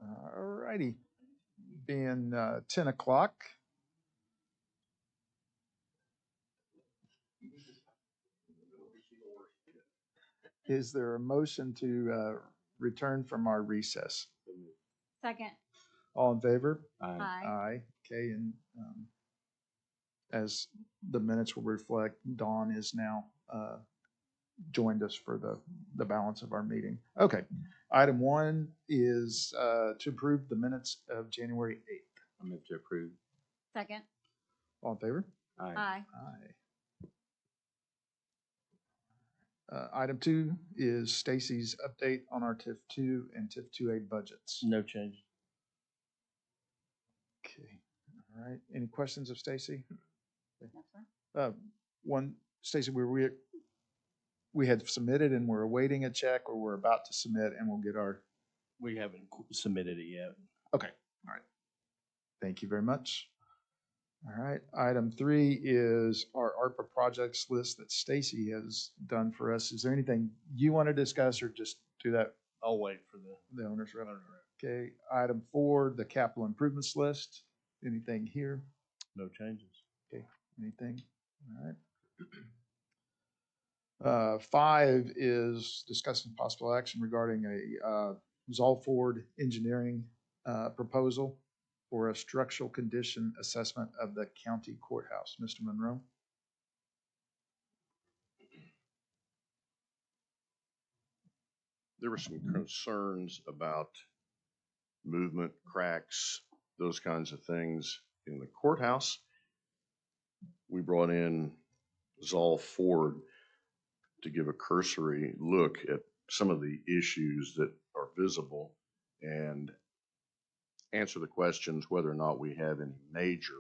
All righty. Being 10 o'clock. Is there a motion to return from our recess? Second. All in favor? Aye. Aye. Okay, and as the minutes will reflect, Dawn is now joined us for the balance of our meeting. Okay, item 1 is to approve the minutes of January 8th. I move to approve. Second. All in favor? Aye. Aye. Aye. Item 2 is Stacy's update on our TIF 2 and TIF 2A budgets. No change. Okay, all right. Any questions of Stacy? No, sir. One, Stacy, we had submitted and we're awaiting a check, or we're about to submit and we'll get our. We haven't submitted it yet. Okay, all right. Thank you very much. All right, item 3 is our ARPA projects list that Stacy has done for us. Is there anything you want to discuss, or just do that? I'll wait for The owner's rep. Okay, item 4, the capital improvements list. Anything here? no changes. Okay, anything? All right. 5 is discussing possible action regarding a Zolford Engineering proposal for a structural condition assessment of the county courthouse. Mr. Monroe? There were some concerns about movement, cracks, those kinds of things in the courthouse. We brought in Zoll Ford to give a cursory look at some of the issues that are visible and answer the questions whether or not we have any major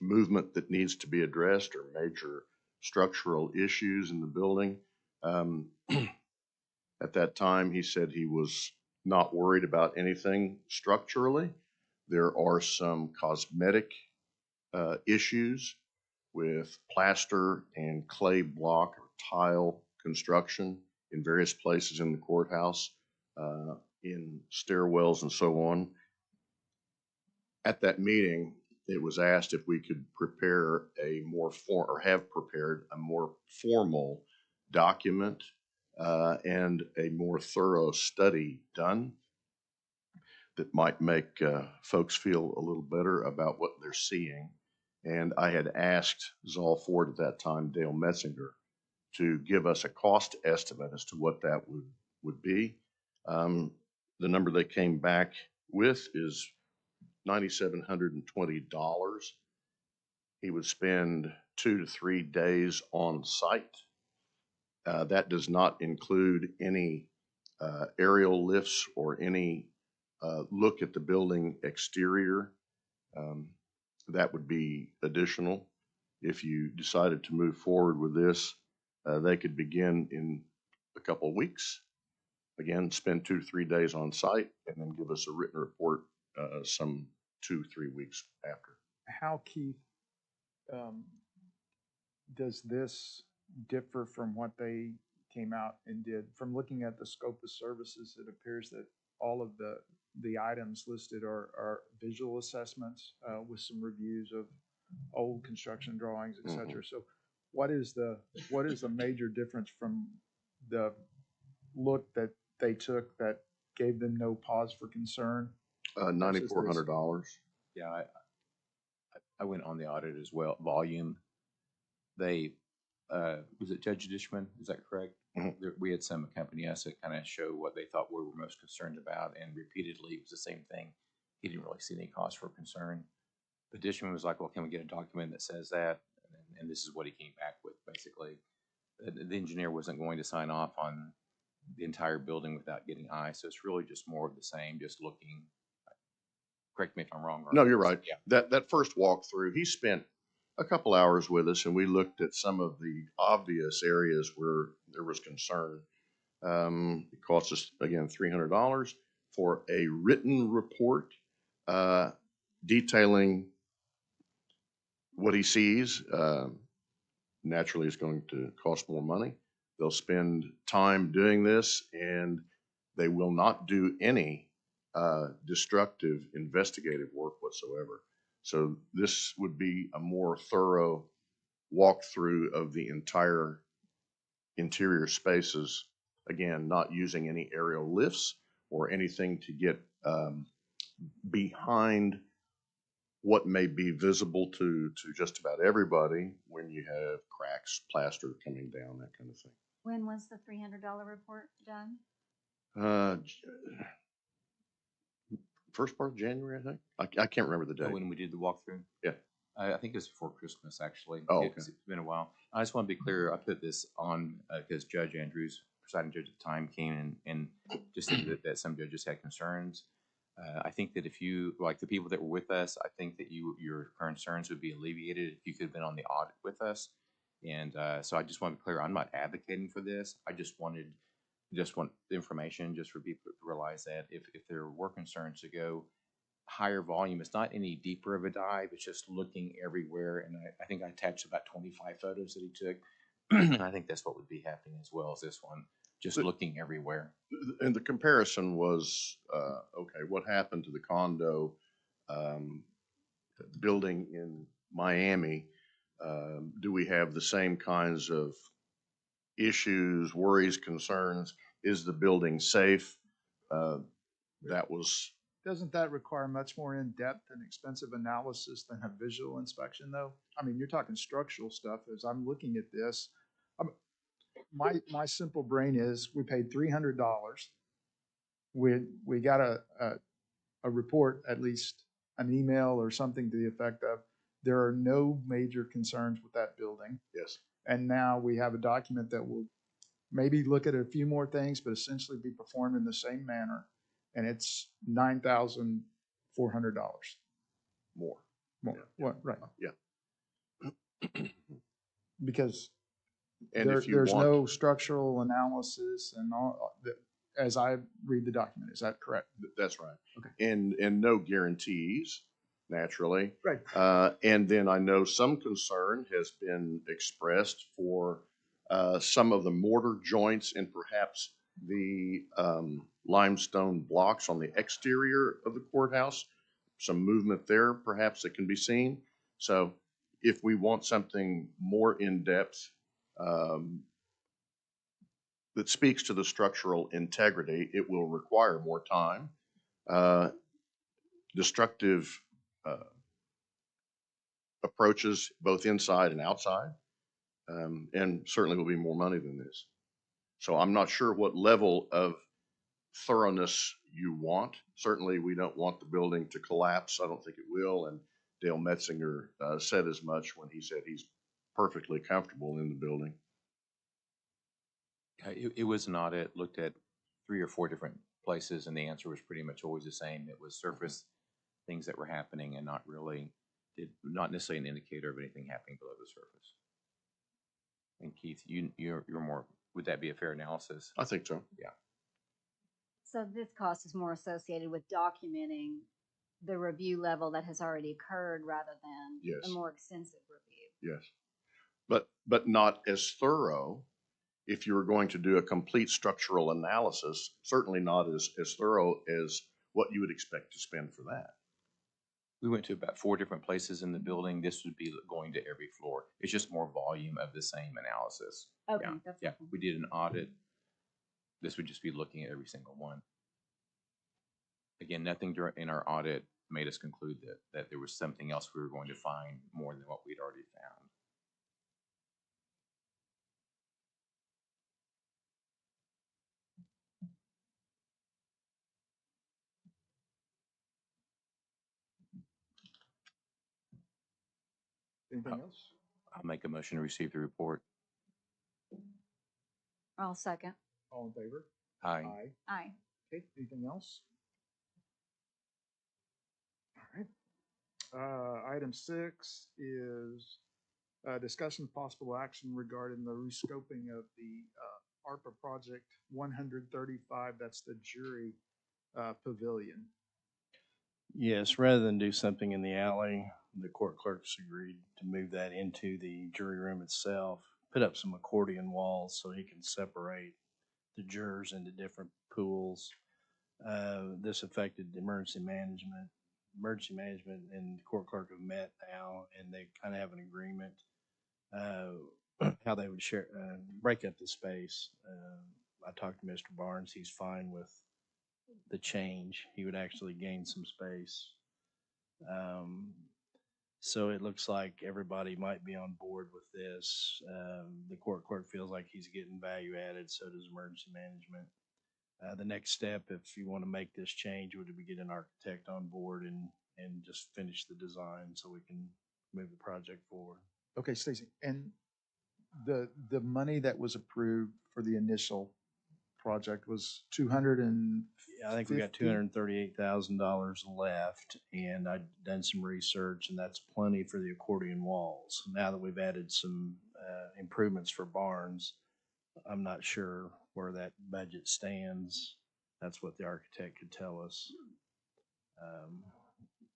movement that needs to be addressed or major structural issues in the building. At that time, he said he was not worried about anything structurally. There are some cosmetic issues with plaster and clay block or tile construction in various places in the courthouse, in stairwells and so on. At that meeting, it was asked if we could prepare have prepared a more formal document and a more thorough study done that might make folks feel a little better about what they're seeing. And I had asked Zoll Ford at that time, Dale Metzinger, to give us a cost estimate as to what that would be. The number they came back with is $9,720. He would spend 2 to 3 days on site. That does not include any aerial lifts or any look at the building exterior. That would be additional. If you decided to move forward with this, they could begin in a couple of weeks. Again, spend 2 to 3 days on site and then give us a written report some 2 or 3 weeks after. How, Keith, does this differ from what they came out and did? From looking at the scope of services, it appears that all of the items listed are visual assessments with some reviews of old construction drawings, et cetera. So what is the major difference from the look that they took that gave them no pause for concern? $9,400. Yeah, I went on the audit as well. Volume. They, was it Judge Dishman? Is that correct? Mm-hmm. We had some accompany us that kind of show what they thought we were most concerned about, and repeatedly it was the same thing. He didn't really see any cause for concern. But Dishman was like, well, can we get a document that says that? And this is what he came back with, basically. The engineer wasn't going to sign off on the entire building without getting eyes. So it's really just more of the same, just looking. Correct me if I'm wrong. No, you're right. Yeah. That first walkthrough, he spent a couple hours with us, and we looked at some of the obvious areas where there was concern. It cost us, again, $300 for a written report detailing what he sees. Naturally, it's going to cost more money. They'll spend time doing this, and they will not do any destructive investigative work whatsoever. So this would be a more thorough walkthrough of the entire interior spaces. Again, not using any aerial lifts or anything to get behind what may be visible to just about everybody when you have cracks, plaster coming down, that kind of thing. When was the $300 report done? First part of January, I think. I can't remember the date. When we did the walkthrough? Yeah. I think it was before Christmas, actually. Oh, okay. It's been a while. I just want to be clear, I put this on because Judge Andrews, presiding judge at the time, came in and just said that some judges had concerns. I think that if you, like the people that were with us, I think that your concerns would be alleviated if you could have been on the audit with us. And so I just want to be clear, I'm not advocating for this. I just want the information just for people to realize that if there were concerns to go higher volume, it's not any deeper of a dive, it's just looking everywhere. And I think I attached about 25 photos that he took. And I think that's what would be happening as well as this one, just looking everywhere. And the comparison was, okay, what happened to the condo building in Miami? Do we have the same kinds of issues, worries, concerns? Is the building safe? That was. Doesn't that require much more in-depth and expensive analysis than a visual inspection, though? I mean, you're talking structural stuff. As I'm looking at this, my simple brain is, we paid $300. We got a report, at least an email or something to the effect of, there are no major concerns with that building. Yes. And now we have a document that will maybe look at a few more things, but essentially be performed in the same manner. And it's $9,400 More. more. Yeah. What? Right. Yeah. Because And if you there's want, no structural analysis and all that, as I read the document. Is that correct? that's right. Okay. And no guarantees, naturally. Right. And then I know some concern has been expressed for some of the mortar joints and perhaps the limestone blocks on the exterior of the courthouse. Some movement there, perhaps, that can be seen. So if we want something more in-depth that speaks to the structural integrity, it will require more time. Destructive approaches both inside and outside, and certainly will be more money than this. So I'm not sure what level of thoroughness you want. Certainly we don't want the building to collapse. I don't think it will. And Dale Metzinger said as much when he said he's perfectly comfortable in the building. It was an audit, looked at 3 or 4 different places, and the answer was pretty much always the same. It was surface things that were happening and not necessarily an indicator of anything happening below the surface. And Keith, you're more, would that be a fair analysis? I think so. Yeah. So this cost is more associated with documenting the review level that has already occurred rather than Yes. a more extensive review. Yes. But not as thorough. If you were going to do a complete structural analysis, certainly not as thorough as what you would expect to spend for that. We went to about 4 different places in the building. This would be going to every floor. It's just more volume of the same analysis. Okay, Yeah. that's Yeah. okay. We did an audit. This would just be looking at every single one. Again, nothing in our audit made us conclude that there was something else we were going to find more than what we'd already found. Anything else? I'll make a motion to receive the report. I'll second. All in favor? Aye. Aye. Okay, anything else? All right. Item 6 is discussion of possible action regarding the rescoping of the ARPA project 135. That's the jury pavilion. Yes, rather than do something in the alley, the court clerks agreed to move that into the jury room itself, put up some accordion walls so he can separate the jurors into different pools. This affected emergency management. Emergency management and the court clerk have met now, and they kind of have an agreement how they would share, break up the space. I talked to Mr. Barnes. He's fine with the change. He would actually gain some space. So it looks like everybody might be on board with this. The court clerk feels like he's getting value added, so does emergency management. The next step, if you want to make this change, would be get an architect on board and just finish the design so we can move the project forward. Okay, Stacy, and the money that was approved for the initial project was 200 and I think we got $238,000 left, and I've done some research, and that's plenty for the accordion walls. Now that we've added some improvements for barns, I'm not sure where that budget stands. That's what the architect could tell us.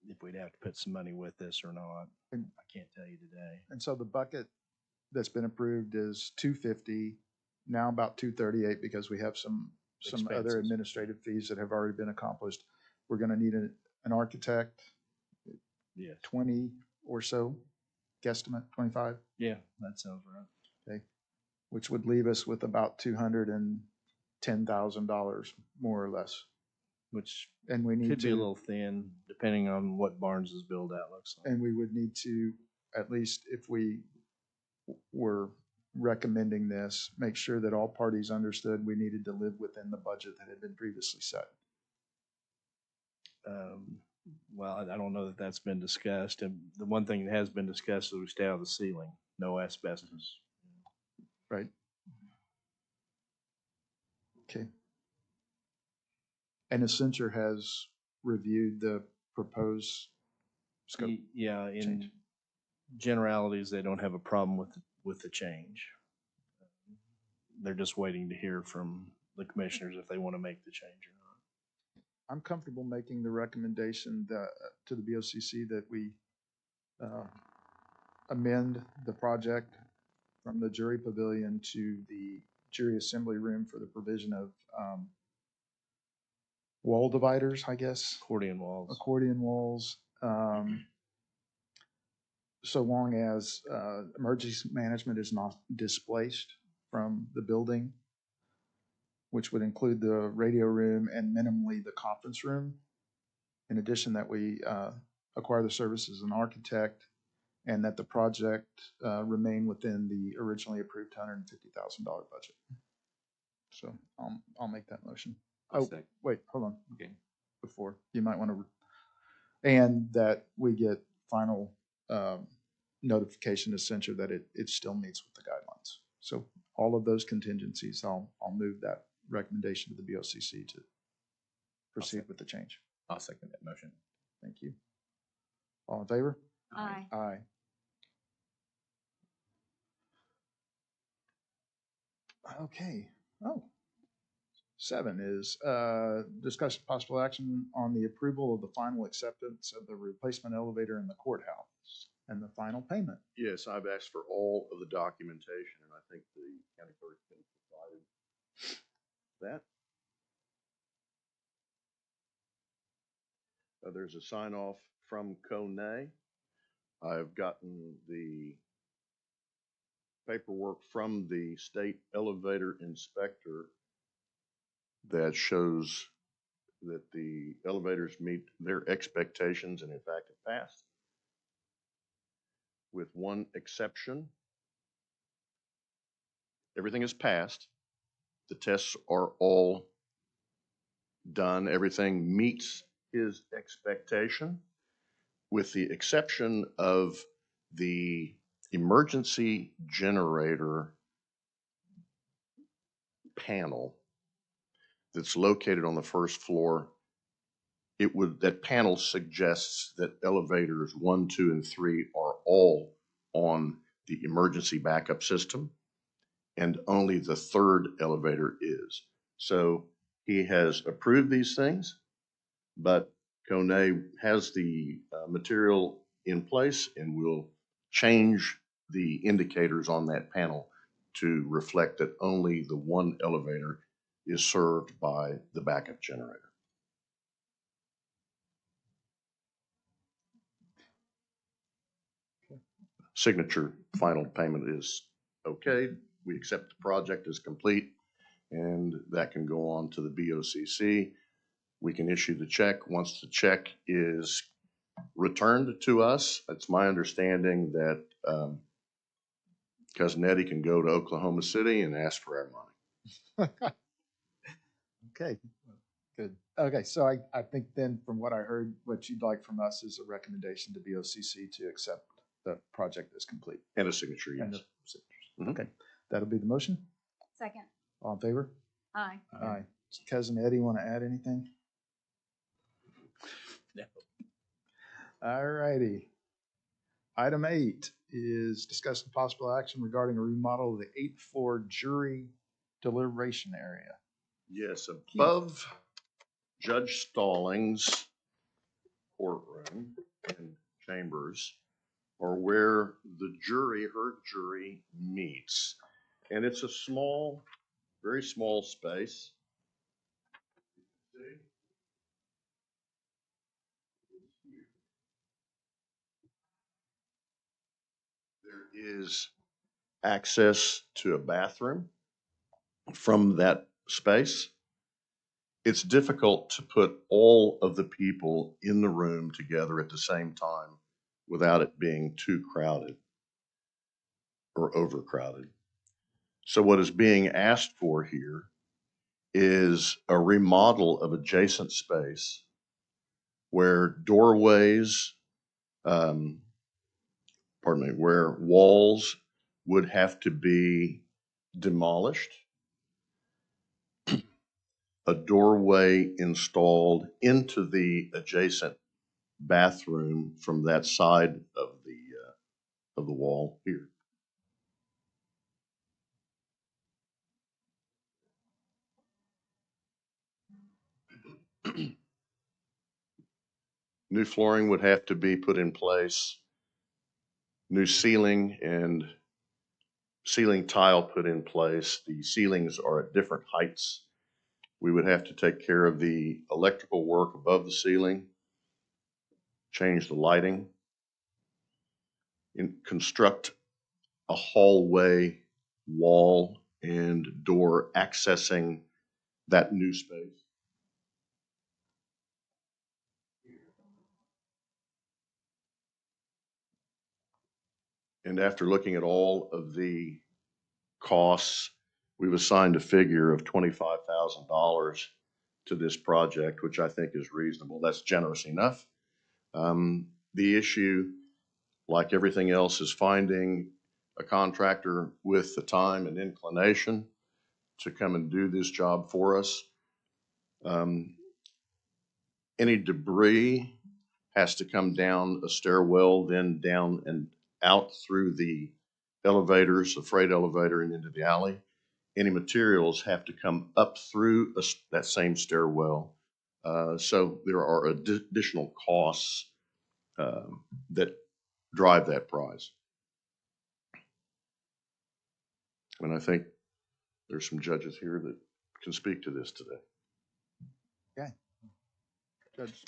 If we'd have to put some money with this or not, I can't tell you today. And so the bucket that's been approved is 250, now about 238 because we have some other Expenses. administrative fees that have already been accomplished. We're gonna need an architect, Yes. 20 or so, guesstimate, 25, Yeah, that sounds right. which would leave us with about $210,000, more or less. Which And we need could be a to, little thin, depending on what Barnes's build out looks like. and we would need to, at least if we were recommending this, make sure that all parties understood we needed to live within the budget that had been previously set. Well, I don't know that that's been discussed. And the one thing that has been discussed is we stay out of the ceiling, no asbestos. Right? Okay. And Accenture has reviewed the proposed scope. Yeah, in change. generalities, they don't have a problem with the change. They're just waiting to hear from the commissioners if they want to make the change or not. I'm comfortable making the recommendation that, to the BOCC that we amend the project from the jury pavilion to the jury assembly room for the provision of wall dividers, I guess, Accordion walls. accordion walls, so long as emergency management is not displaced from the building, which would include the radio room and minimally the conference room. In addition, that we acquire the services of an architect and that the project remain within the originally approved $150,000 budget. So I'll make that motion. I'll Oh, second. wait, hold on. Okay. Before, you might want to, and that we get final notification to Accenture that it still meets with the guidelines. So all of those contingencies, I'll move that recommendation to the BOCC to proceed with the change. I'll second that motion. Thank you. All in favor? Aye. Aye. Okay. Oh. 7 is discussion possible action on the approval of the final acceptance of the replacement elevator in the courthouse and the final payment. Yes, I've asked for all of the documentation, and I think the county clerk can provide that. There's a sign off from Kone. I've gotten the paperwork from the state elevator inspector that shows that the elevators meet their expectations and in fact have passed. With one exception, everything is passed. The tests are all done. Everything meets his expectation, with the exception of the emergency generator panel that's located on the first floor. That panel suggests that elevators 1, 2, and 3 are all on the emergency backup system, and only the third elevator is. So he has approved these things, but Kone has the material in place and will change the indicators on that panel to reflect that only the one elevator is served by the backup generator. signature, final payment is okay. We accept the project as complete, and that can go on to the BOCC. We can issue the check. Once the check is returned to us, it's my understanding that Cousin Eddie can go to Oklahoma City and ask for our money. Okay, good. Okay, so I think then from what I heard, what you'd like from us is a recommendation to BOCC to accept the project as complete. And a signature, And yes. the signatures. Mhm. Okay, that'll be the motion. Second. All in favor? Aye. Aye. Cousin Eddie, want to add anything? No. All righty. Item 8 is discuss the possible action regarding a remodel of the 8th floor jury deliberation area. Yes, above Judge Stallings' courtroom and chambers are where the jury, her jury, meets. And it's a small, very small space. There is access to a bathroom from that space. It's difficult to put all of the people in the room together at the same time without it being too crowded or overcrowded. So what is being asked for here is a remodel of adjacent space where doorways, where walls would have to be demolished, a doorway installed into the adjacent bathroom from that side of the wall here. New flooring would have to be put in place, new ceiling and ceiling tile put in place. The ceilings are at different heights. We would have to take care of the electrical work above the ceiling, change the lighting, and construct a hallway, wall, and door accessing that new space. And after looking at all of the costs, we've assigned a figure of $25,000 to this project, which I think is reasonable. That's generous enough. The issue, like everything else, is finding a contractor with the time and inclination to come and do this job for us. Any debris has to come down a stairwell, then down and out through the elevators, the freight elevator, and into the alley. Any materials have to come up through that same stairwell. So there are additional costs that drive that price. And I think there's some judges here that can speak to this today. Okay. Judge,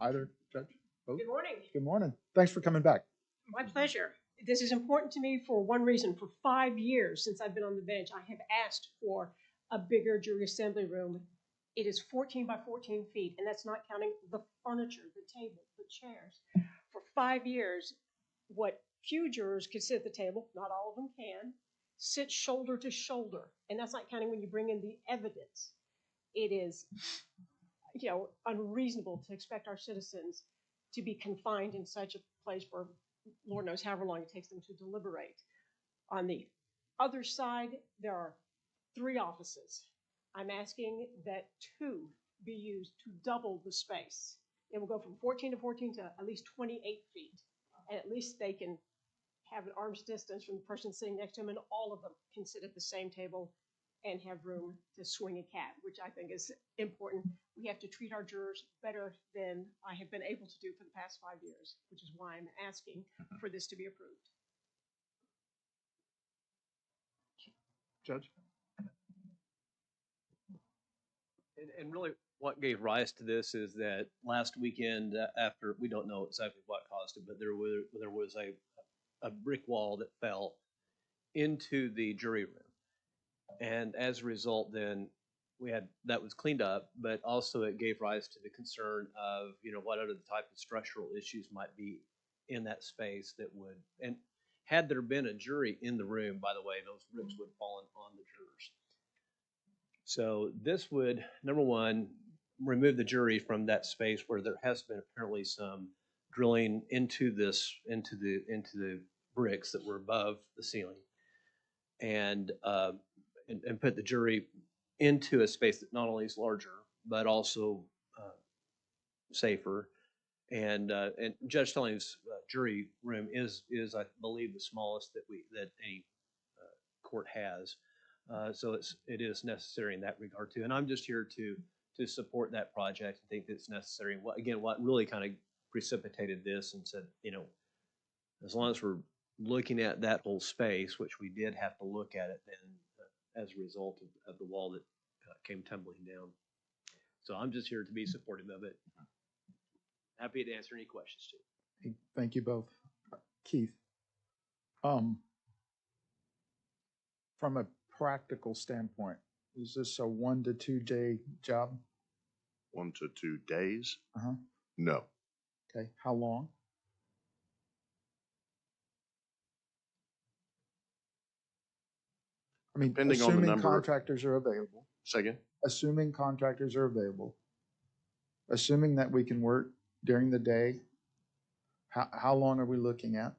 either judge? Both? Good morning. Good morning. Thanks for coming back. My pleasure. This is important to me for one reason. For 5 years since I've been on the bench, I have asked for a bigger jury assembly room. It is 14 by 14 feet, and that's not counting the furniture, the table, the chairs. For 5 years, what few jurors could sit at the table, not all of them can, sit shoulder to shoulder. And that's not counting when you bring in the evidence. It is, unreasonable to expect our citizens to be confined in such a place for Lord knows however long it takes them to deliberate. On the other side, there are 3 offices. I'm asking that 2 be used to double the space. It will go from 14 to 14 to at least 28 feet. And at least they can have an arm's distance from the person sitting next to them, and all of them can sit at the same table and have room to swing a cat, which I think is important. We have to treat our jurors better than I have been able to do for the past 5 years, which is why I'm asking for this to be approved. Judge? And really, what gave rise to this is that last weekend, after we don't know exactly what caused it, but there was a a brick wall that fell into the jury room. And as a result, then that was cleaned up, but also it gave rise to the concern of, what other type of structural issues might be in that space that would, and had there been a jury in the room, by the way, those bricks would have fallen on the jurors. So this would, number one, remove the jury from that space where there has been apparently some drilling into the bricks that were above the ceiling, and put the jury into a space that not only is larger but also safer. And Judge Stelling's jury room is I believe the smallest that any court has. So it is necessary in that regard too. And I'm just here to support that project. I think it's necessary. What really kind of precipitated this and said, as long as we're looking at that whole space, which we did have to look at it then as a result of the wall that came tumbling down. So I'm just here to be supportive of it. Happy to answer any questions too. Thank you both. Keith, from a practical standpoint, is this a 1 to 2 day job? 1 to 2 days? Uh-huh. No. Okay, how long? I mean, Depending on the assuming number. contractors are available, Say again? assuming contractors are available, assuming that we can work during the day, how long are we looking at?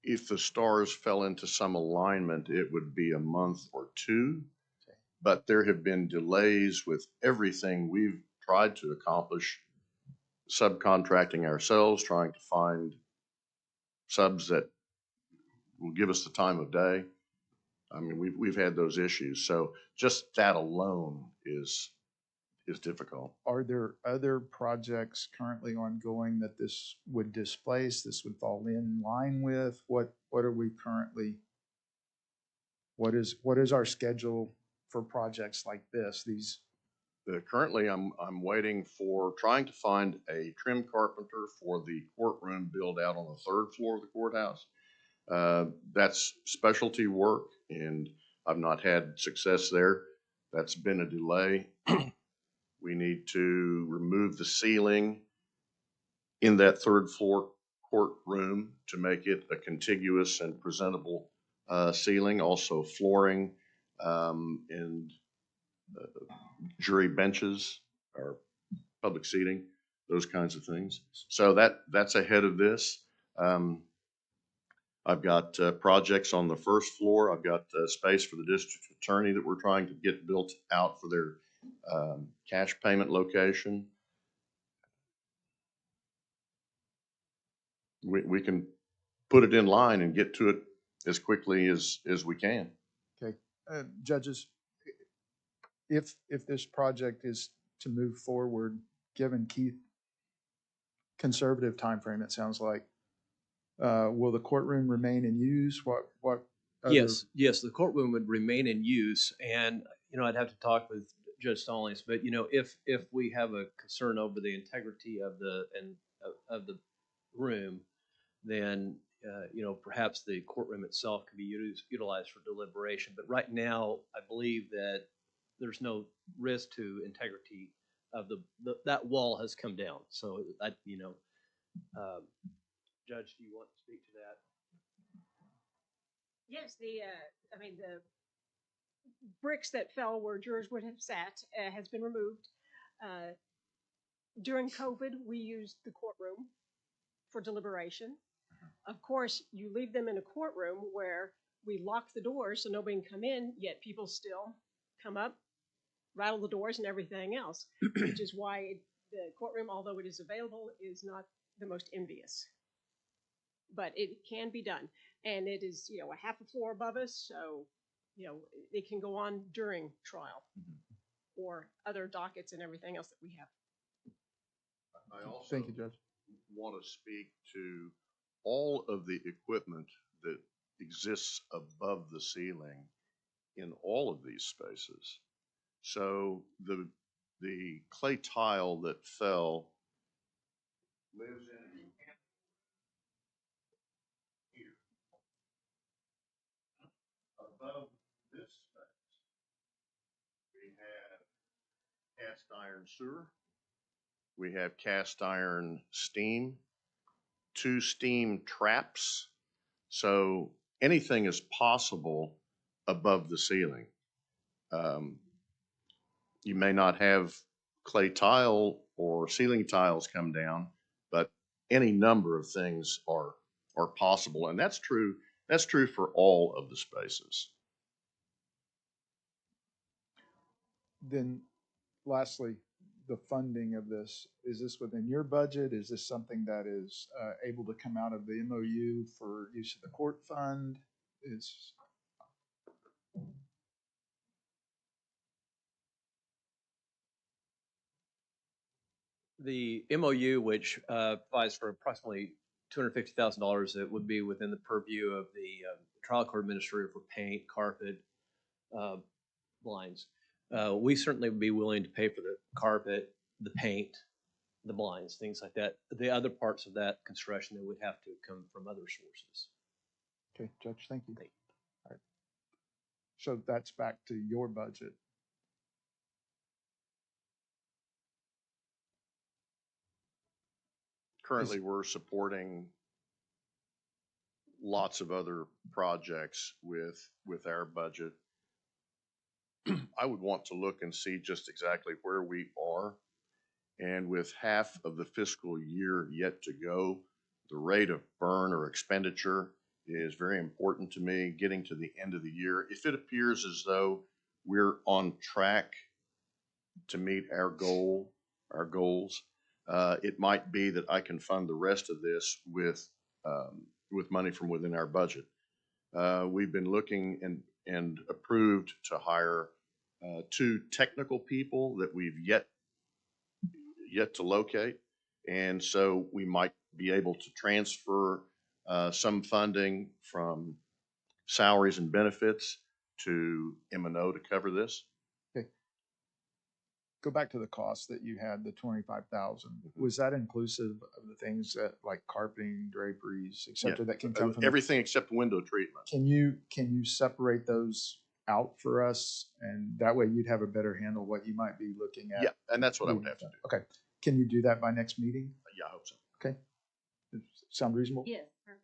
If the stars fell into some alignment, it would be a month or two. Okay. But there have been delays with everything we've tried to accomplish, subcontracting ourselves, trying to find subs that will give us the time of day. I mean, we've had those issues. So just that alone is difficult. Are there other projects currently ongoing that this would displace, this would fall in line with? What are we currently, what is our schedule for projects like this? Currently, I'm waiting for, trying to find a trim carpenter for the courtroom build out on the 3rd floor of the courthouse. That's specialty work, and I've not had success there. That's been a delay. We need to remove the ceiling in that 3rd floor courtroom to make it a contiguous and presentable ceiling. Also flooring and jury benches or public seating, those kinds of things. So that's ahead of this. I've got projects on the 1st floor. I've got space for the district attorney that we're trying to get built out for their cash payment location. We can put it in line and get to it as quickly as we can. Okay, judges, if this project is to move forward, given Keith conservative timeframe, it sounds like, will the courtroom remain in use? What other? Yes, the courtroom would remain in use, and I'd have to talk with Judge Stallings, but if we have a concern over the integrity of the room, then perhaps the courtroom itself can be utilized for deliberation. But right now, I believe that there's no risk to integrity of that wall has come down. So Judge, do you want to speak to that? Yes, the bricks that fell where jurors would have sat has been removed. During COVID, we used the courtroom for deliberation. Of course, you leave them in a courtroom where we lock the doors so nobody can come in, yet people still come up, rattle the doors and everything else, which is why the courtroom, although it is available, is not the most envious. But it can be done. And it is, a half a floor above us, so, it can go on during trial or other dockets and everything else that we have. I also Thank you, Judge. want to speak to all of the equipment that exists above the ceiling in all of these spaces. So the clay tile that fell lives in cast iron sewer. We have cast iron steam, 2 steam traps. So anything is possible above the ceiling. You may not have clay tile or ceiling tiles come down, but any number of things are possible. And that's true for all of the spaces. Then lastly, the funding of this, is this within your budget? Is this something that is able to come out of the MOU for use of the court fund? Is, The MOU, which provides for approximately $250,000, that would be within the purview of the trial court administrator for paint, carpet, blinds. We certainly would be willing to pay for the carpet, the paint, the blinds, things like that. The other parts of that construction, that would have to come from other sources. okay, Judge, thank you. Thank you. All right. So that's back to your budget. Currently, we're supporting lots of other projects with our budget. I would want to look and see just exactly where we are. And with half of the fiscal year yet to go, the rate of burn or expenditure is very important to me. Getting to the end of the year, if it appears as though we're on track to meet our goals, it might be that I can fund the rest of this with money from within our budget. We've been looking and approved to hire 2 technical people that we've yet to locate. And so we might be able to transfer some funding from salaries and benefits to M&O to cover this. Okay. Go back to the cost that you had, the 25,000. Was that inclusive of the things that like carpeting, draperies, et cetera, that can come from Everything except window treatment. Can you separate those out for us? And that way you'd have a better handle what you might be looking at. Yeah, and that's what I would have to do. Okay. Can you do that by next meeting? Yeah, I hope so. Okay. Sound reasonable? Yes, perfect.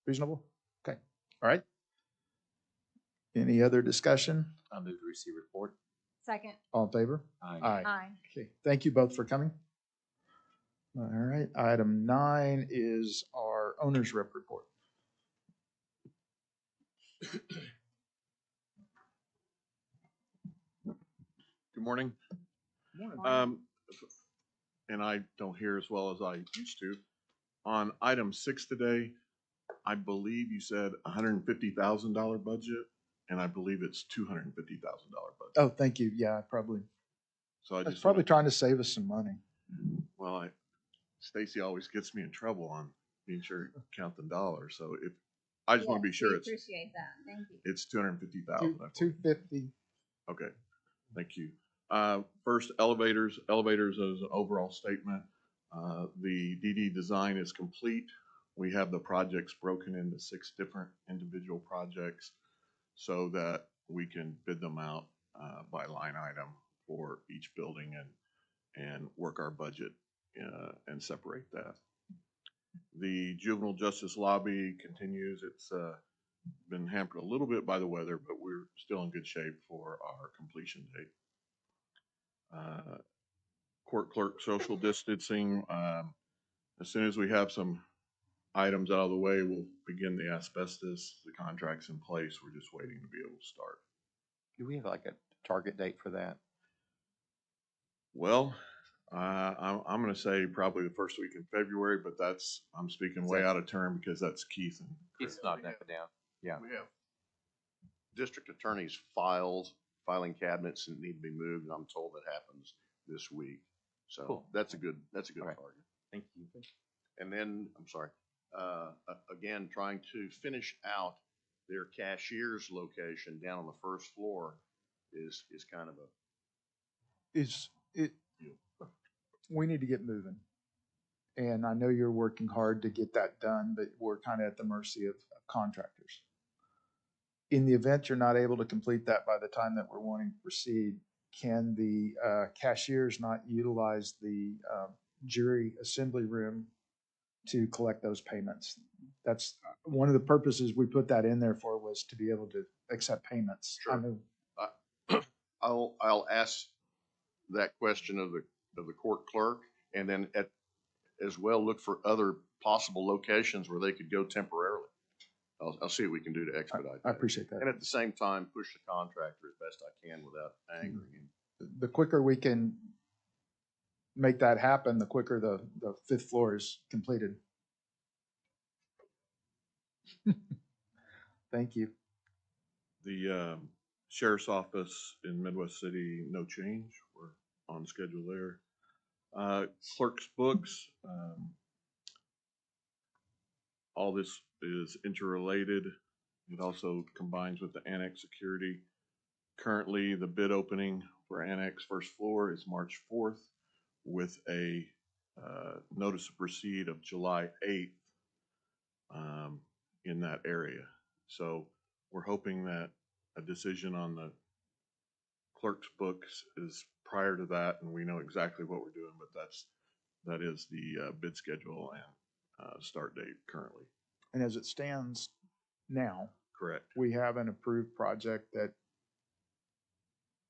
Reasonable? Okay. All right. Any other discussion? I move to receive report. Second. All in favor? Aye. Aye. Okay. Thank you both for coming. All right. Item 9 is our owner's rep report. Good morning. Morning. And I don't hear as well as I used to. On item 6 today, I believe you said $150,000 budget, and I believe it's $250,000 budget. Oh, thank you. Yeah, So I I was just probably trying to save us some money. Stacy always gets me in trouble on being sure to count the dollars. So if I just want to be sure it's Appreciate that. Thank you. it's 250,000. 250. Okay, thank you. First, elevators. Elevators as an overall statement. The DD design is complete. We have the projects broken into 6 different individual projects so that we can bid them out by line item for each building and work our budget and separate that. The juvenile justice lobby continues. It's been hampered a little bit by the weather, but we're still in good shape for our completion date. Court clerk social distancing. As soon as we have some items out of the way, we'll begin the asbestos. The contract's in place. We're just waiting to be able to start. Do we have like a target date for that? Well, I'm going to say probably the first week in February, but I'm speaking way out of term because that's Keith and Chris. It's not up and down. Yeah. We have district attorneys filing cabinets that need to be moved, and I'm told that happens this week. So Cool. that's a good All right. target. Thank you. And then, I'm sorry, again, trying to finish out their cashier's location down on the first floor is kind of We need to get moving. And I know you're working hard to get that done, but we're kind of at the mercy of contractors. In the event you're not able to complete that by the time that we're wanting to proceed, can the cashiers not utilize the jury assembly room to collect those payments? That's one of the purposes we put that in there for, was to be able to accept payments. Sure. I know, I'll ask that question of the court clerk, and then as well, look for other possible locations where they could go temporarily. I'll see what we can do to expedite I that. appreciate that. And at the same time, push the contractor as best I can without angering him. The quicker we can make that happen, the quicker the fifth floor is completed. Thank you. The sheriff's office in Midwest City, no change. We're on schedule there. Clerk's books, all this is interrelated. It also combines with the annex security. Currently, the bid opening for annex first floor is March 4th with a notice of proceed of July 8th in that area. So we're hoping that a decision on the clerk's books is prior to that, and we know exactly what we're doing, but that is the bid schedule and start date currently. And as it stands now, Correct. we have an approved project that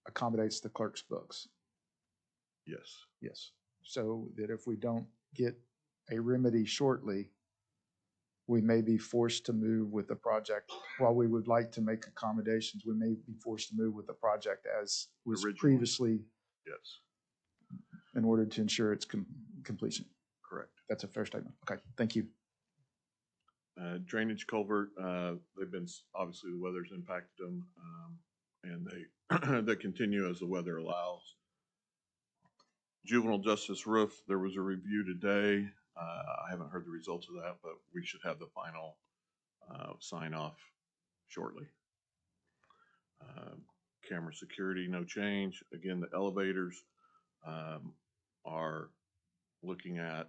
accommodates the clerk's books. Yes. Yes. So that if we don't get a remedy shortly, we may be forced to move with the project. While we would like to make accommodations, we may be forced to move with the project as was Originally. previously, Yes. in order to ensure its completion. Correct. That's a fair statement. Okay, thank you. Drainage culvert, they've been, obviously the weather's impacted them, and they, they continue as the weather allows. Juvenile justice roof, there was a review today. I haven't heard the results of that, but we should have the final sign off shortly. Camera security, no change. Again, the elevators are looking at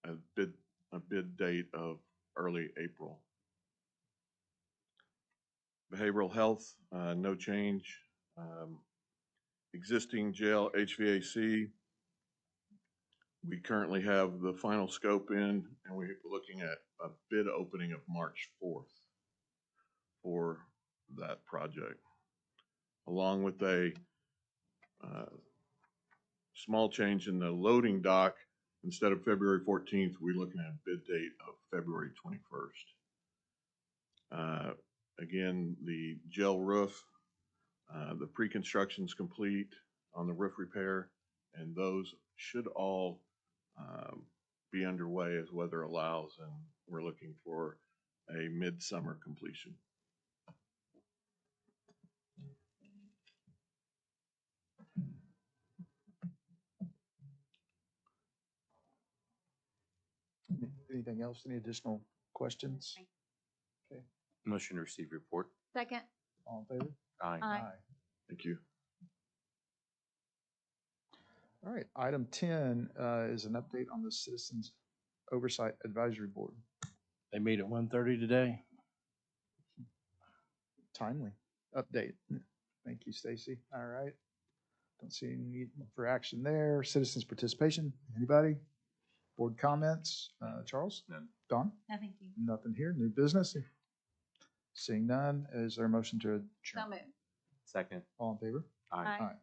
a bid date of early April. Behavioral health, no change. Existing jail HVAC, we currently have the final scope in, and we're looking at a bid opening of March 4th for that project, along with a small change in the loading dock. Instead of February 14th, we're looking at a bid date of February 21st. Again, the gel roof, the pre-construction's complete on the roof repair, and those should all be underway as weather allows, and we're looking for a midsummer completion. Anything else? Any additional questions? Okay, Motion to receive report. Second. all in favor? Aye. Thank you. All right, item 10 is an update on the Citizens Oversight Advisory Board. They meet at 1:30 today. Timely update. Thank you, Stacy. All right. Don't see any need for action there. Citizens participation, anybody? Board comments? Charles? None. Don? No, thank you. Nothing here. New business? Seeing none, is there a motion to So adjourn? moved. Second. All in favor? Aye. Aye.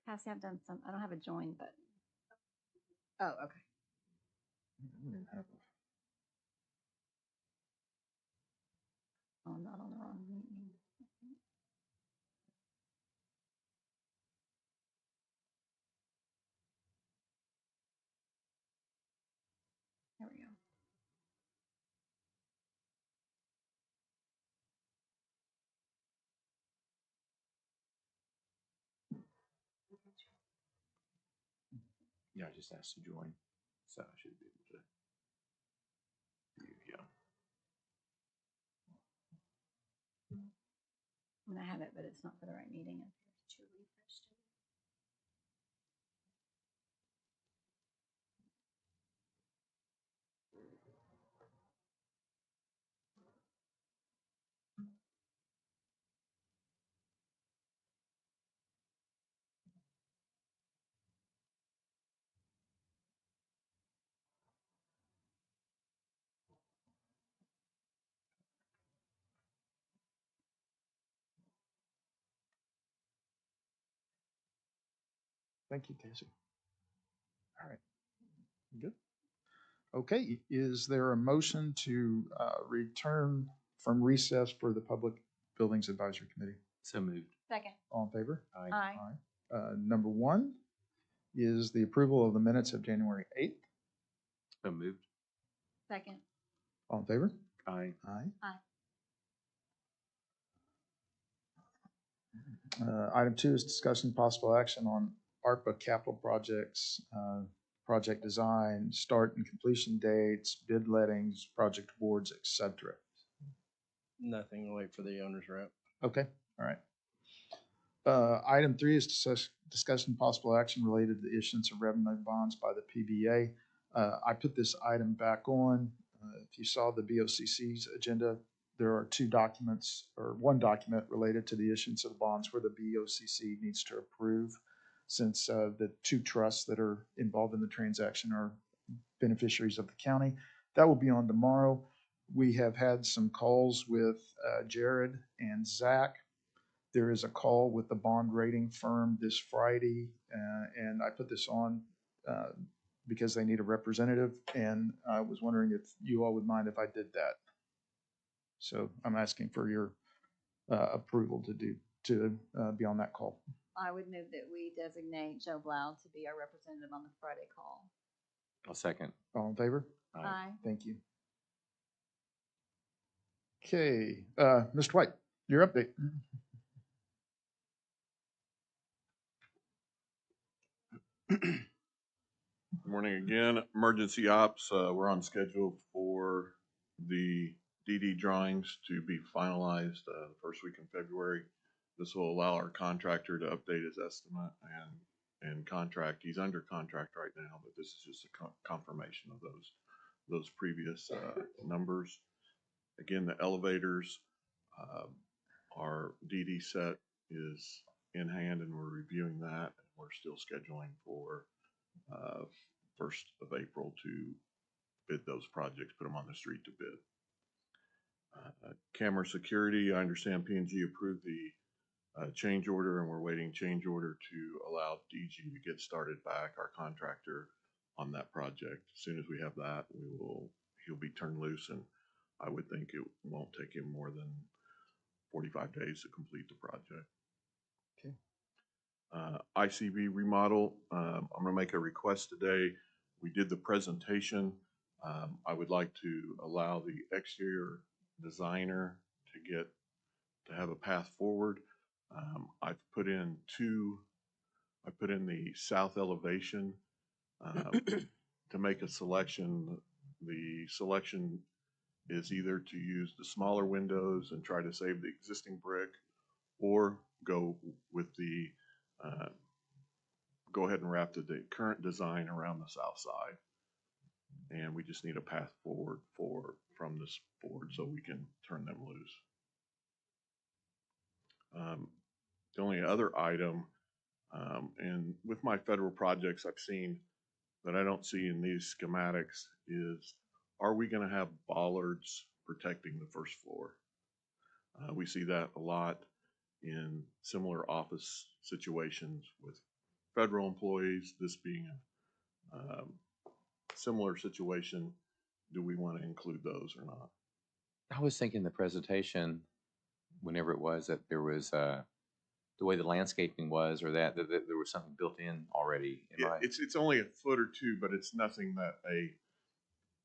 Cassie, I've done some, I don't have a join button. Oh, okay. Oh, I'm not on the wrong meeting. There we go. Yeah, I just asked to join, so I should be able to. Yeah. I mean, I have it, but it's not for the right meeting. To refresh it. Thank you, Casey. All right, good. Okay, is there a motion to return from recess for the Public Buildings Advisory Committee? So moved. Second. All in favor? Aye. Aye. Number one is the approval of the minutes of January 8th. So moved. Second. All in favor? Aye. Aye. Aye. Item two is discussion possible action on ARPA capital projects, project design, start and completion dates, bid lettings, project awards, et cetera. Nothing, we'll wait for the owner's rep. Okay, all right. Item three is discussion possible action related to the issuance of revenue bonds by the PBA. I put this item back on. If you saw the BOCC's agenda, there are two documents, or one document related to the issuance of the bonds where the BOCC needs to approve, since the two trusts that are involved in the transaction are beneficiaries of the county. That will be on tomorrow. We have had some calls with Jared and Zach. There is a call with the bond rating firm this Friday, and I put this on because they need a representative, and I was wondering if you all would mind if I did that. So I'm asking for your approval to be on that call. I would move that we designate Joe Blau to be our representative on the Friday call. I'll second. All in favor? Aye. Thank you. Okay, Mr. White, your update. Good morning again. Emergency ops, we're on schedule for the DD drawings to be finalized the first week in February. This will allow our contractor to update his estimate and contract. He's under contract right now, but this is just a confirmation of those previous numbers. Again, the elevators, our DD set is in hand and we're reviewing that. We're still scheduling for 1st of April to bid those projects, put them on the street to bid. Camera security, I understand P&G approved the change order and we're waiting change order to allow DG to get started back, our contractor, on that project. As soon as we have that, he'll be turned loose, and I would think it won't take him more than 45 days to complete the project. Okay. ICB remodel, I'm gonna make a request today. We did the presentation. I would like to allow the exterior designer to have a path forward. I've put in the south elevation to make a selection. The selection is either to use the smaller windows and try to save the existing brick, or go with the go ahead and wrap the current design around the south side. And we just need a path forward from this board so we can turn them loose. The only other item, and with my federal projects I've seen that I don't see in these schematics, is are we going to have bollards protecting the first floor? We see that a lot in similar office situations with federal employees. This being a similar situation, do we want to include those or not? I was thinking the presentation, whenever it was, that there was the way the landscaping was, or that there was something built in already. It's only a foot or two, but it's nothing that a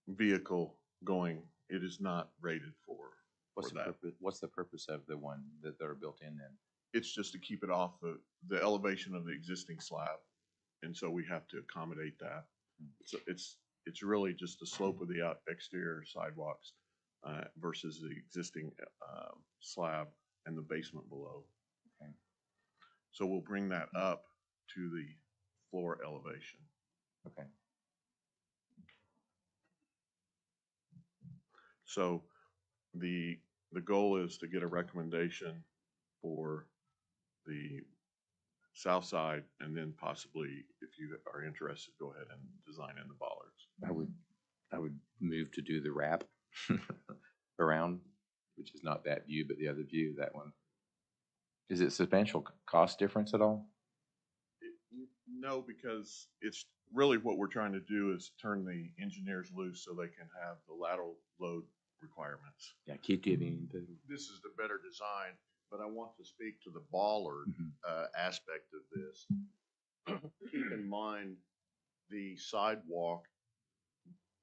vehicle going, it is not rated for. What's the purpose of the one that are built in then? It's just to keep it off the elevation of the existing slab. And so we have to accommodate that. So it's really just the slope of the exterior sidewalks versus the existing slab and the basement below. Okay. So we'll bring that up to the floor elevation. Okay. So the goal is to get a recommendation for the south side, and then possibly, if you are interested, go ahead and design in the bollards. I would move to do the wrap around, which is not that view, but the other view, that one. Is it substantial cost difference at all? No, because it's really what we're trying to do is turn the engineers loose so they can have the lateral load requirements. Yeah, Keith, do you have any input? This is the better design, but I want to speak to the bollard aspect of this. Keep in mind, the sidewalk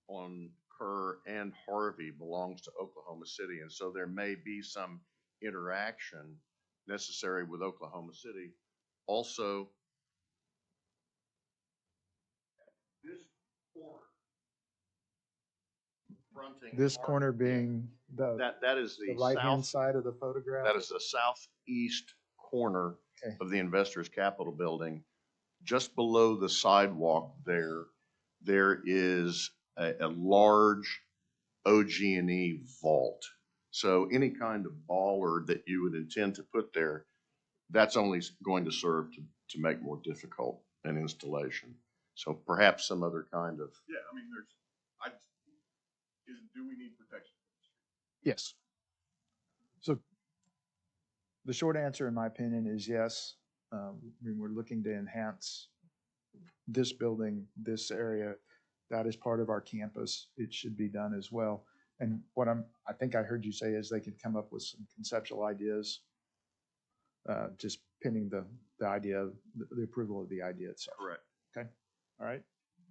on Kerr and Harvey belongs to Oklahoma City, and so there may be some interaction necessary with Oklahoma City. Also, this corner, fronting This Harvey, corner being the that is the right-hand south, side of the photograph? that is the southeast corner Okay. of the Investors Capitol building. Just below the sidewalk there is a large OG&E vault. So any kind of bollard that you would intend to put there, that's only going to serve to make more difficult an installation. So perhaps some other kind of. Yeah, I mean, do we need protection? Yes. So the short answer, in my opinion, is yes. I mean, we're looking to enhance this building, this area. That is part of our campus. It should be done as well. And what I think I heard you say is they could come up with some conceptual ideas, just pending the idea, the approval of the idea itself. Correct. Okay. All right.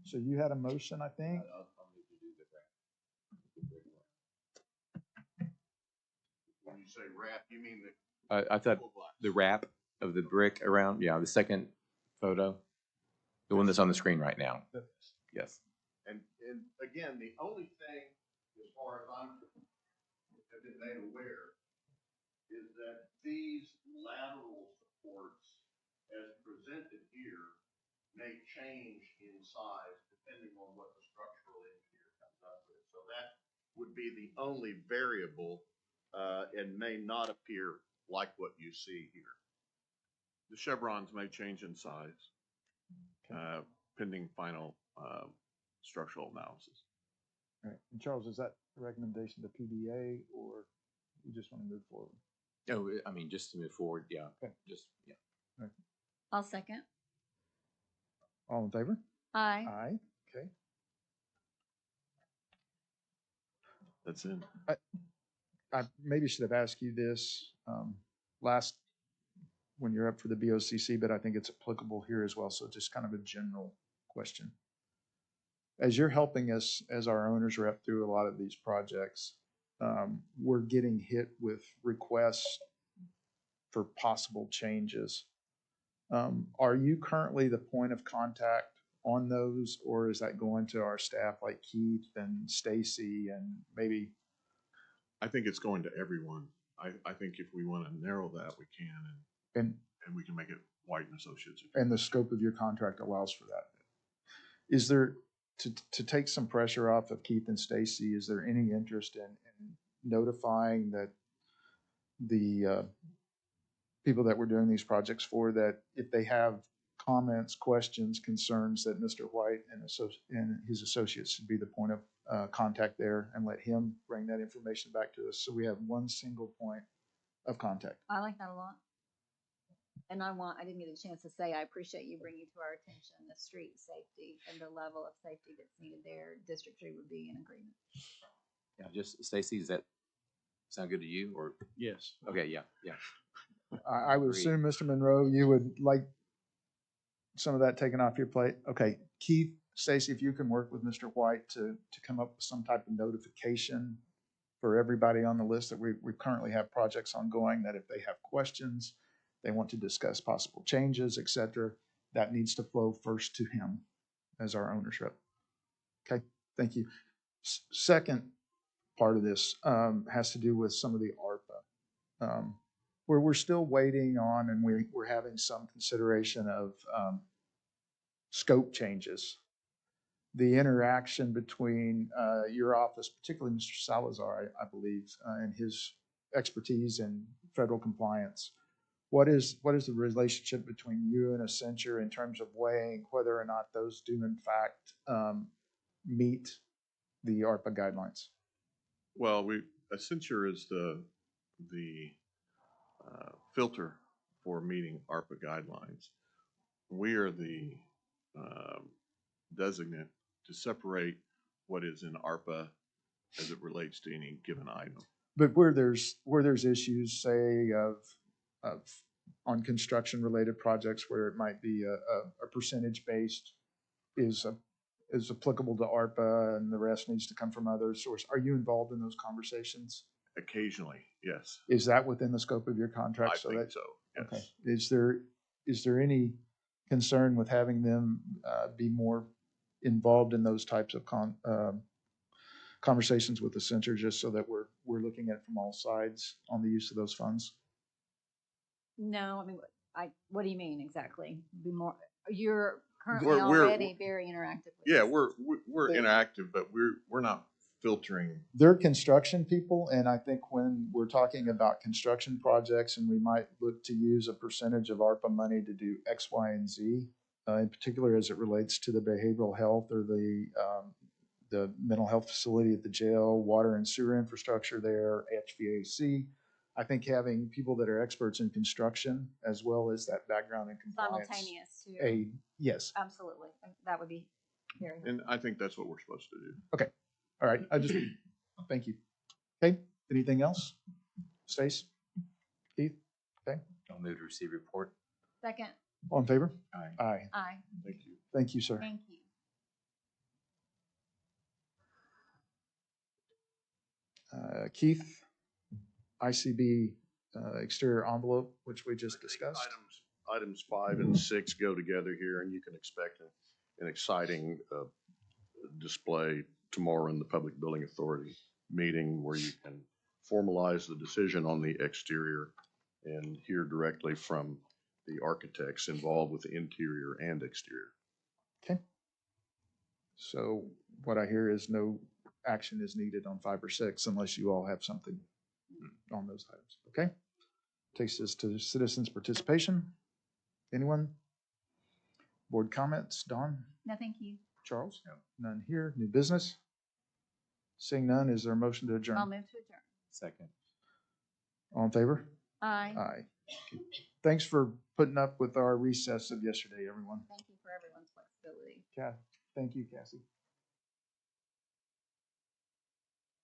So you had a motion, I think. When you say wrap, you mean the. I thought the wrap of the brick around, yeah, the second photo, the one that's on the screen right now. Yes. And again, the only thing, as far as have been made aware, is that these lateral supports, as presented here, may change in size depending on what the structural engineer comes up with. So that would be the only variable, and may not appear like what you see here. The chevrons may change in size, pending final structural analysis. All right. And Charles, is that a recommendation to PBA, or you just want to move forward? Oh, I mean, just to move forward, yeah. Okay. Just, yeah. All right. I'll second. All in favor? Aye. Aye. Okay. That's it. I maybe should have asked you this last when you're up for the BOCC, but I think it's applicable here as well. So just kind of a general question. As you're helping us as our owners rep through a lot of these projects, we're getting hit with requests for possible changes. Are you currently the point of contact on those, or is that going to our staff like Keith and Stacy and maybe? I think it's going to everyone. I think if we want to narrow that, we can, and we can make it White and Associates. And the scope of your contract allows for that. Is there, to take some pressure off of Keith and Stacy, is there any interest in notifying that the people that we're doing these projects for, that if they have comments, questions, concerns, that Mr. White and his associates should be the point of contact there, and let him bring that information back to us so we have one single point of contact? I like that a lot. And I didn't get a chance to say, I appreciate you bringing to our attention the street safety and the level of safety that's needed there. District 3 would be in agreement. Yeah, just Stacy, does that sound good to you, or? Yes. Okay, yeah, yeah. I would Agreed. assume, Mr. Monroe, you would like some of that taken off your plate. Okay, Keith, Stacy, if you can work with Mr. White to come up with some type of notification for everybody on the list that we currently have projects ongoing, that if they have questions, they want to discuss possible changes, et cetera, that needs to flow first to him as our ownership. Okay, thank you. Second part of this has to do with some of the ARPA, where we're still waiting on, and we're having some consideration of scope changes. The interaction between your office, particularly Mr. Salazar, I believe, and his expertise in federal compliance. What is the relationship between you and Accenture in terms of weighing whether or not those do in fact meet the ARPA guidelines? Well, Accenture is the filter for meeting ARPA guidelines. We are the designate to separate what is in ARPA as it relates to any given item. But where there's issues, say of on construction related projects where it might be a percentage based is applicable to ARPA and the rest needs to come from other source. Are you involved in those conversations? Occasionally, yes. Is that within the scope of your contract? I think so, yes. Okay. Is there any concern with having them be more involved in those types of conversations with the center, just so that we're looking at it from all sides on the use of those funds? No, I mean, what do you mean exactly? Be more, you're currently We're- already very interactive with Yeah, this. we're interactive, but we're not filtering. They're construction people, and I think when we're talking about construction projects and we might look to use a percentage of ARPA money to do X, Y, and Z, in particular as it relates to the behavioral health or the mental health facility at the jail, water and sewer infrastructure there, HVAC. I think having people that are experts in construction as well as that background in compliance. Simultaneous too. Yes. Absolutely. That would be very helpful. And I think that's what we're supposed to do. All right. Thank you. Okay. Anything else? Stace? Keith? Okay. I'll move to receive report. Second, All in favor? Aye. Aye. aye. Thank you. Thank you, sir. Thank you. Keith, ICB exterior envelope, which we just discussed. Items 5 and 6 go together here, and you can expect an exciting display tomorrow in the Public Building Authority meeting where you can formalize the decision on the exterior and hear directly from the architects involved with the interior and exterior. Okay. So what I hear is no action is needed on 5 or 6 unless you all have something on those items. Okay. Takes us to citizens' participation. Anyone? Board comments? Dawn? No, thank you. Charles? No. None here. New business? Seeing none, is there a motion to adjourn? I'll move to adjourn. Second. All in favor? Aye. Aye. Thanks for putting up with our recess of yesterday, everyone. Thank you for everyone's flexibility. Thank you, Cassie.